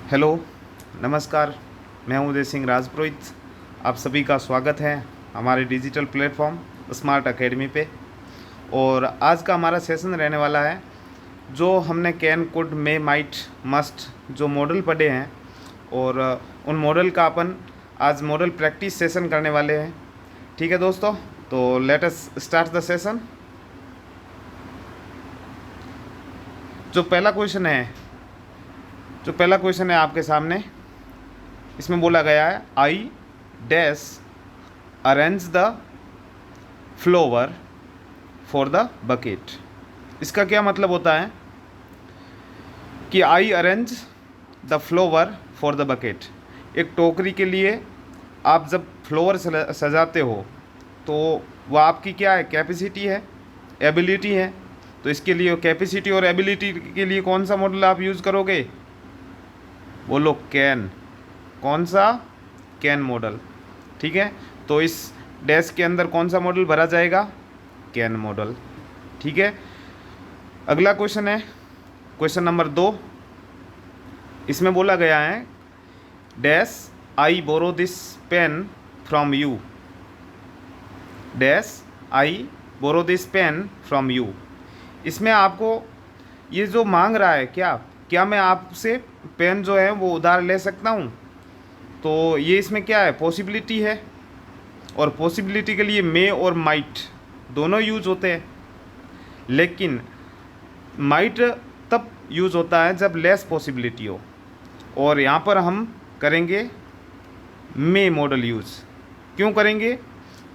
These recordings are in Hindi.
हेलो, नमस्कार। मैं हूँ उदय सिंह राजपुरोहित। आप सभी का स्वागत है हमारे डिजिटल प्लेटफॉर्म स्मार्ट एकेडमी पे। और आज का हमारा सेशन रहने वाला है जो हमने can could may might must जो मॉडल पढ़े हैं, और उन मॉडल का अपन आज मॉडल प्रैक्टिस सेशन करने वाले हैं। ठीक है दोस्तों, तो let us start the session. जो पहला क्वेश्चन है आपके सामने, इसमें बोला गया है I dash arrange the flower for the bucket. इसका क्या मतलब होता है कि आई arrange the flower for the bucket. एक टोकरी के लिए आप जब फ्लोवर सजाते हो तो वह आपकी क्या है, कैपेसिटी है, एबिलिटी है। तो इसके लिए कैपेसिटी और एबिलिटी के लिए कौन सा मॉडल आप यूज़ करोगे? बोलो कैन। कौन सा? Can model. ठीक है, तो इस डैश के अंदर कौन सा मॉडल भरा जाएगा? Can model. ठीक है, अगला क्वेश्चन है क्वेश्चन नंबर 2। इसमें बोला गया है dash I borrow this pen from you. Dash I borrow this pen from you. इसमें आपको ये जो मांग रहा है, क्या मैं आपसे पेन जो है वो उधार ले सकता हूँ? तो ये इसमें क्या है, पॉसिबिलिटी है। और पॉसिबिलिटी के लिए मे और माइट दोनों यूज होते हैं, लेकिन माइट तब यूज़ होता है जब लेस पॉसिबिलिटी हो। और यहाँ पर हम करेंगे मे मॉडल यूज़। क्यों करेंगे?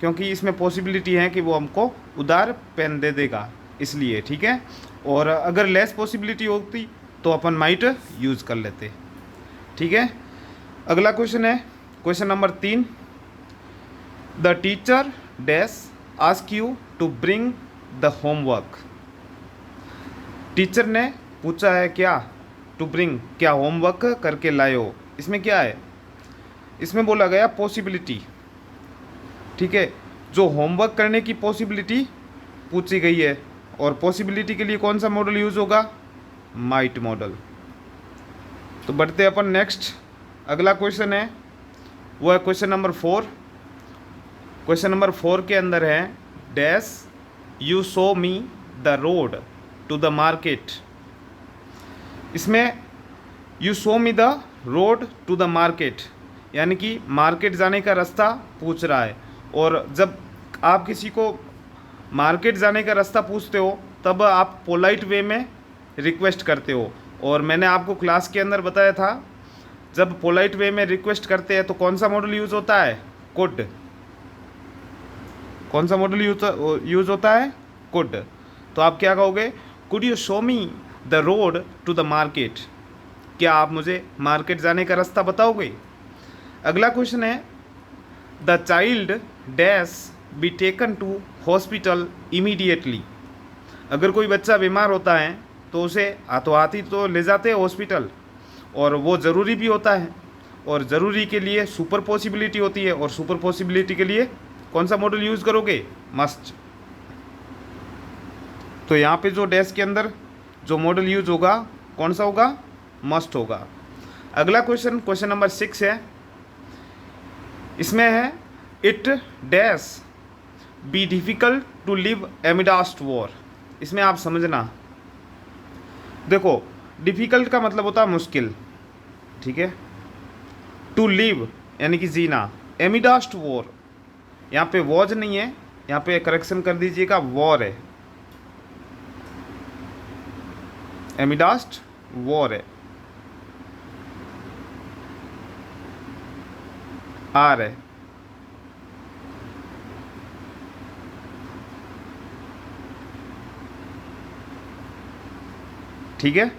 क्योंकि इसमें पॉसिबिलिटी है कि वो हमको उधार पेन दे देगा, इसलिए। ठीक है, और अगर लेस पॉसिबिलिटी होती तो अपन माइट यूज़ कर लेते। ठीक है, अगला क्वेश्चन है question number 3। The teacher dash ask you to bring the homework. Teacher ने पूछा है क्या, टू ब्रिंग, क्या होमवर्क करके लाए हो। इसमें क्या है, इसमें बोला गया पॉसिबिलिटी। ठीक है, जो होमवर्क करने की पॉसिबिलिटी पूछी गई है, और पॉसिबिलिटी के लिए कौन सा मॉडल यूज़ होगा? Might model. तो बढ़ते अपन नेक्स्ट। अगला क्वेश्चन है वो है क्वेश्चन नंबर 4। क्वेश्चन नंबर 4 के अंदर है dash you show me the road to the market. इसमें you show me the road to the market, यानी कि मार्केट जाने का रास्ता पूछ रहा है। और जब आप किसी को मार्केट जाने का रास्ता पूछते हो तब आप पोलाइट वे में रिक्वेस्ट करते हो। और मैंने आपको क्लास के अंदर बताया था, जब पोलाइट वे में रिक्वेस्ट करते हैं तो कौन सा मॉडल यूज़ होता है? कुड। कौन सा मॉडल यूज़ होता है? कुड। तो आप क्या कहोगे? Could you show me the road to the market. क्या आप मुझे मार्केट जाने का रास्ता बताओगे? अगला क्वेश्चन है the child dash be taken to hospital immediately. अगर कोई बच्चा बीमार होता है तो उसे हाथों हाथ ही तो ले जाते हैं हॉस्पिटल, और वो ज़रूरी भी होता है। और ज़रूरी के लिए सुपर पॉसिबिलिटी होती है, और सुपर पॉसिबिलिटी के लिए कौन सा मॉडल यूज़ करोगे? मस्ट। तो यहाँ पे जो डैश के अंदर जो मॉडल यूज़ होगा कौन सा होगा? मस्ट होगा। अगला क्वेश्चन क्वेश्चन नंबर 6 है। इसमें है it dash be difficult to live amidst war. इसमें आप समझना, देखो डिफ़िकल्ट का मतलब होता है मुश्किल। ठीक है, टू लिव यानी कि जीना। एमिडास्ट वॉर, यहाँ पे वॉज नहीं है, यहाँ पे करेक्शन कर दीजिएगा, वॉर है। एमिडास्ट वॉर है, आर है। ठीक है,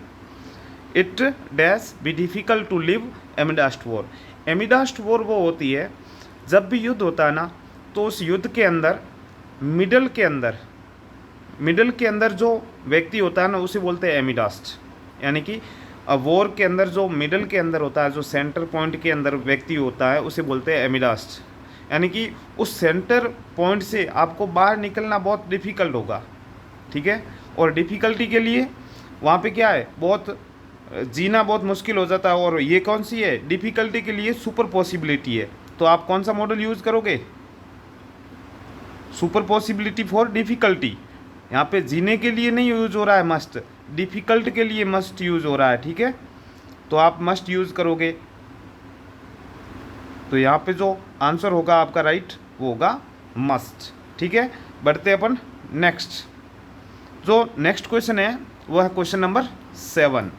it dash be difficult to live amidst war. Amidst war वो होती है जब भी युद्ध होता है ना, तो उस युद्ध के अंदर मिडल के अंदर जो व्यक्ति होता है ना, उसे बोलते हैं एमिडास्ट। यानी कि वॉर के अंदर जो मिडल के अंदर होता है, जो सेंटर पॉइंट के अंदर व्यक्ति होता है, उसे बोलते हैं एमिडास्ट। यानी कि उस सेंटर पॉइंट से आपको बाहर निकलना बहुत डिफ़िकल्ट होगा। ठीक है, और डिफ़िकल्टी के लिए वहाँ पे क्या है, बहुत जीना बहुत मुश्किल हो जाता है। और ये कौन सी है, डिफ़िकल्टी के लिए सुपर पॉसिबिलिटी है। तो आप कौन सा मॉडल यूज़ करोगे, सुपर पॉसिबिलिटी फॉर डिफ़िकल्टी। यहाँ पे जीने के लिए नहीं यूज़ हो रहा है मस्ट, डिफ़िकल्ट के लिए मस्ट यूज़ हो रहा है, ठीक है। तो आप मस्ट यूज़ करोगे। तो यहाँ पे जो आंसर होगा आपका राइट वो होगा मस्ट, ठीक है। बढ़ते अपन नेक्स्ट। जो नेक्स्ट क्वेश्चन है वो है question number 7।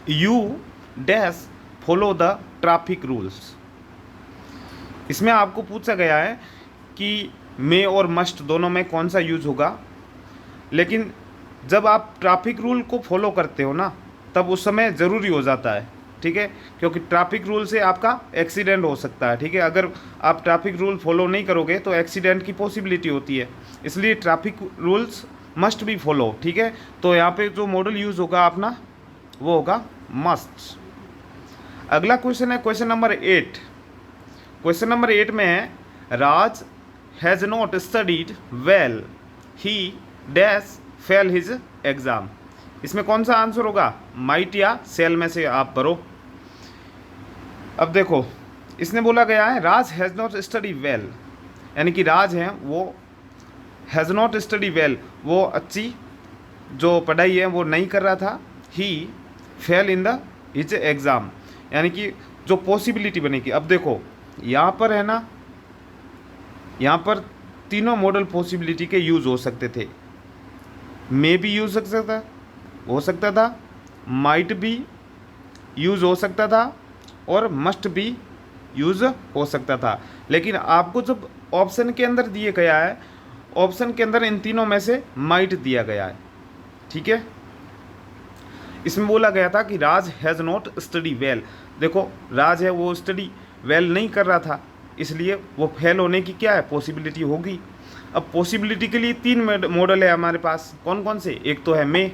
You dash follow the traffic rules. इसमें आपको पूछा गया है कि मे और मस्ट दोनों में कौन सा यूज़ होगा। लेकिन जब आप ट्रैफिक रूल को फॉलो करते हो ना, तब उस समय ज़रूरी हो जाता है, ठीक है। क्योंकि ट्रैफिक रूल से आपका एक्सीडेंट हो सकता है, ठीक है। अगर आप ट्रैफिक रूल फॉलो नहीं करोगे तो एक्सीडेंट की पॉसिबिलिटी होती है, इसलिए traffic rules must be follow, ठीक है। तो यहाँ पे जो मॉडल यूज़ होगा अपना वो होगा मस्ट। अगला क्वेश्चन है क्वेश्चन नंबर 8। क्वेश्चन नंबर 8 में है Raj has not studied well, he dash fail his exam. इसमें कौन सा आंसर होगा, माइट या सेल में से आप भरो। अब देखो, इसने बोला गया है Raj has not study well, यानी कि राज है वो हैज़ नॉट स्टडी वेल, वो अच्छी जो पढ़ाई है वो नहीं कर रहा था। He fail in the his exam, यानी कि जो पॉसिबिलिटी बनेगी। अब देखो यहाँ पर है ना, यहाँ पर तीनों मॉडल पॉसिबिलिटी के यूज़ हो सकते थे। मे भी यूज़ हो सकता था, माइट भी यूज़ हो सकता था और मस्ट भी यूज़ हो सकता था। लेकिन आपको जब ऑप्शन के अंदर दिए गया है, ऑप्शन के अंदर इन तीनों में से माइट दिया गया है, ठीक है। इसमें बोला गया था कि राज हैज़ नॉट स्टडी वेल। देखो राज है वो स्टडी वेल नहीं कर रहा था, इसलिए वो फेल होने की क्या है पॉसिबिलिटी होगी। अब पॉसिबिलिटी के लिए 3 मॉडल है हमारे पास, कौन कौन से, एक तो है मे,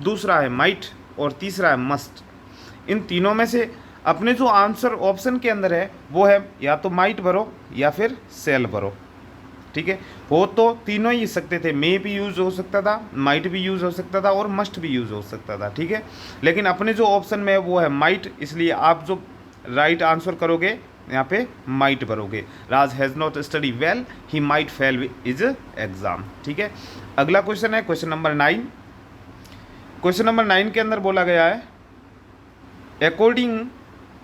दूसरा है माइट और तीसरा है मस्ट। इन तीनों में से अपने जो आंसर ऑप्शन के अंदर है वो है या तो माइट भरो या फिर सेल भरो, ठीक है। हो तो तीनों ही सकते थे, मे भी यूज़ हो सकता था, माइट भी यूज़ हो सकता था और मस्ट भी यूज़ हो सकता था, ठीक है। लेकिन अपने जो ऑप्शन में है वो है माइट, इसलिए आप जो राइट आंसर करोगे यहाँ पे माइट भरोगे। Raj has not study well, he might fail his exam, ठीक है। अगला क्वेश्चन है क्वेश्चन नंबर 9। क्वेश्चन नंबर 9 के अंदर बोला गया है according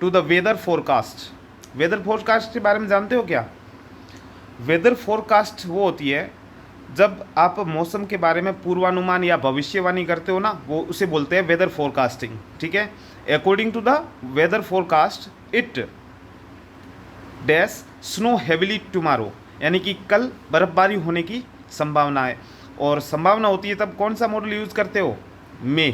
to the weather forecast. Weather forecast के बारे में जानते हो क्या? वेदर फोरकास्ट वो होती है जब आप मौसम के बारे में पूर्वानुमान या भविष्यवाणी करते हो ना, वो उसे बोलते हैं वेदर फोरकास्टिंग, ठीक है। According to the weather forecast it dash snow heavily tomorrow, यानी कि कल बर्फबारी होने की संभावना है। और संभावना होती है तब कौन सा मॉडल यूज़ करते हो, मे,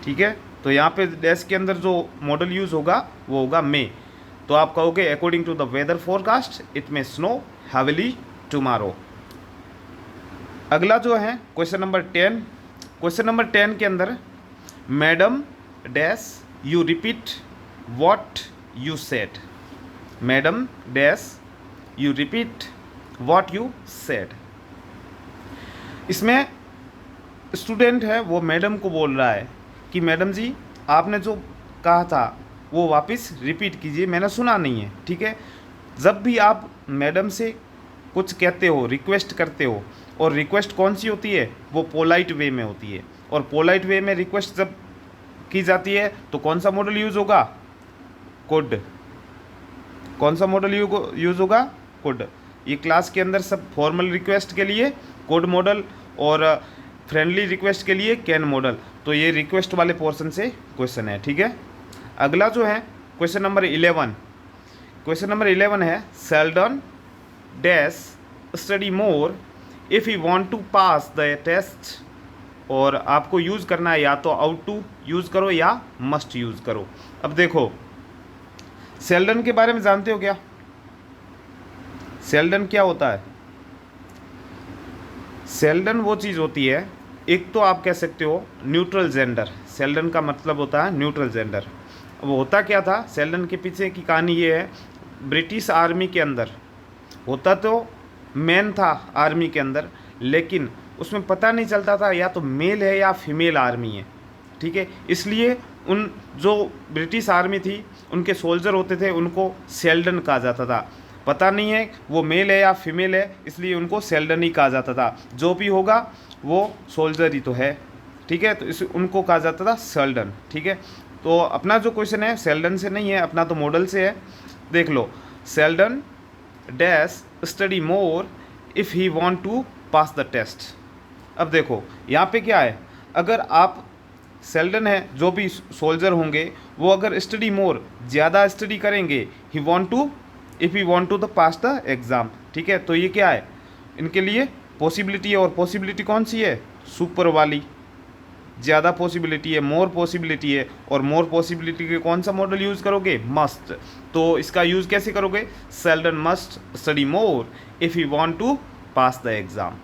ठीक है। तो यहाँ पे डैश के अंदर जो मॉडल यूज़ होगा वो होगा मे। तो आप कहोगे according to the weather forecast it may snow heavily tomorrow. अगला जो है क्वेश्चन नंबर 10। क्वेश्चन नंबर 10 के अंदर madam dash you repeat what you said. Madam dash you repeat what you said. इसमें स्टूडेंट है वो मैडम को बोल रहा है कि मैडम जी आपने जो कहा था वो वापस रिपीट कीजिए, मैंने सुना नहीं है, ठीक है। जब भी आप मैडम से कुछ कहते हो, रिक्वेस्ट करते हो, और रिक्वेस्ट कौन सी होती है, वो पोलाइट वे में होती है। और पोलाइट वे में रिक्वेस्ट जब की जाती है तो कौन सा मॉडल यूज़ होगा, कुड। कौन सा मॉडल यूज़ होगा, कुड। ये क्लास के अंदर सब फॉर्मल रिक्वेस्ट के लिए कुड मॉडल और फ्रेंडली रिक्वेस्ट के लिए कैन मॉडल। तो ये रिक्वेस्ट वाले पोर्शन से क्वेश्चन है, ठीक है। अगला जो है क्वेश्चन नंबर 11। क्वेश्चन नंबर 11 है Sheldon dash study more if you want to pass the test. और आपको यूज़ करना है या तो आउट टू यूज़ करो या मस्ट यूज़ करो। अब देखो सेल्डन के बारे में जानते हो क्या? सेल्डन क्या होता है? सेल्डन वो चीज़ होती है, एक तो आप कह सकते हो न्यूट्रल जेंडर। सेल्डन का मतलब होता है न्यूट्रल जेंडर। वो होता क्या था, सेल्डन के पीछे की कहानी ये है, ब्रिटिश आर्मी के अंदर होता तो मैन था आर्मी के अंदर, लेकिन उसमें पता नहीं चलता था या तो मेल है या फीमेल आर्मी है, ठीक है। इसलिए उन जो ब्रिटिश आर्मी थी उनके सोल्जर होते थे उनको सेल्डन कहा जाता था। पता नहीं है वो मेल है या फीमेल है, इसलिए उनको सेल्डन ही कहा जाता था। जो भी होगा वो सोल्जर ही तो है, ठीक है। तो इस उनको कहा जाता था सेल्डन, ठीक है। तो अपना जो क्वेश्चन है सेल्डन से नहीं है, अपना तो मॉडल से है। देख लो, seldom dash study more if he want to pass the test. अब देखो यहाँ पे क्या है, अगर आप सेल्डन है जो भी सोल्जर होंगे वो अगर स्टडी मोर ज़्यादा स्टडी करेंगे, he want to if he want to the pass the exam, ठीक है। तो ये क्या है, इनके लिए पॉसिबिलिटी है, और पॉसिबिलिटी कौन सी है, सुपर वाली, ज़्यादा पॉसिबिलिटी है, मोर पॉसिबिलिटी है। और मोर पॉसिबिलिटी के कौन सा मॉडल यूज़ करोगे, मस्ट। तो इसका यूज़ कैसे करोगे, Sheldon must study more if you want to pass the exam,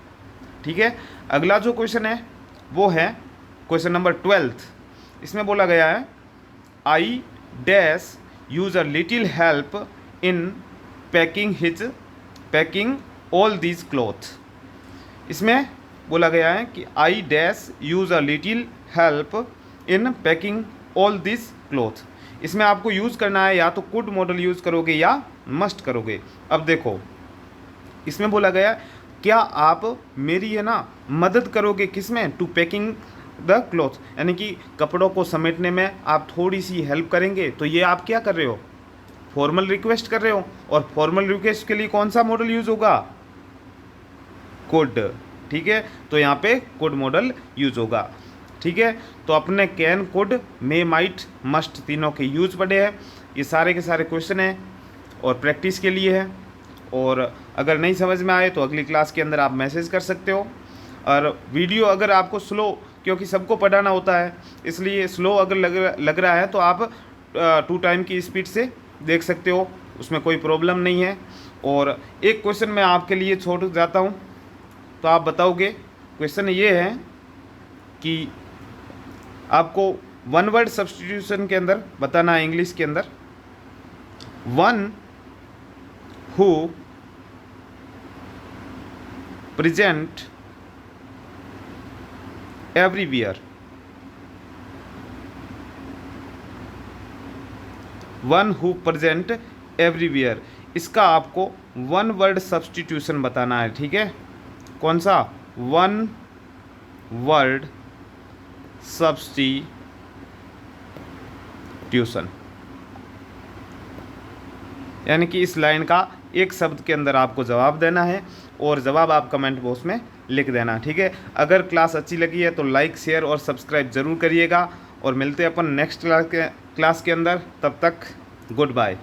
ठीक है। अगला जो क्वेश्चन है वो है क्वेश्चन नंबर 12। इसमें बोला गया है I dash use a little help in packing all these cloth. इसमें बोला गया है कि I dash use a little help in packing all this cloth. इसमें आपको यूज़ करना है या तो कुड मॉडल यूज़ करोगे या मस्ट करोगे। अब देखो इसमें बोला गया क्या आप मेरी है ना मदद करोगे, किसमें, टू पैकिंग द क्लॉथ, यानी कि कपड़ों को समेटने में आप थोड़ी सी हेल्प करेंगे। तो ये आप क्या कर रहे हो, फॉर्मल रिक्वेस्ट कर रहे हो। और फॉर्मल रिक्वेस्ट के लिए कौन सा मॉडल यूज़ होगा, कुड, ठीक है। तो यहाँ पे कुड मॉडल यूज होगा, ठीक है। तो अपने can, could, may, might, must तीनों के यूज पड़े हैं। ये सारे के सारे क्वेश्चन हैं और प्रैक्टिस के लिए है। और अगर नहीं समझ में आए तो अगली क्लास के अंदर आप मैसेज कर सकते हो। और वीडियो अगर आपको स्लो, क्योंकि सबको पढ़ाना होता है इसलिए स्लो अगर लग रहा है तो आप 2 टाइम की स्पीड से देख सकते हो, उसमें कोई प्रॉब्लम नहीं है। और एक क्वेश्चन मैं आपके लिए छोड़ जाता हूँ, तो आप बताओगे। क्वेश्चन ये है कि आपको वन वर्ड सब्स्टिट्यूशन के अंदर बताना है इंग्लिश के अंदर, one who present everywhere, one who present everywhere, इसका आपको वन वर्ड सब्स्टिट्यूशन बताना है, ठीक है। कौन सा, वन वर्ड सब्स्टिट्यूशन, यानी कि इस लाइन का एक शब्द के अंदर आपको जवाब देना है और जवाब आप कमेंट बॉक्स में लिख देना, ठीक है। अगर क्लास अच्छी लगी है तो लाइक, शेयर और सब्सक्राइब ज़रूर करिएगा। और मिलते हैं अपन नेक्स्ट क्लास के अंदर, तब तक गुड बाय।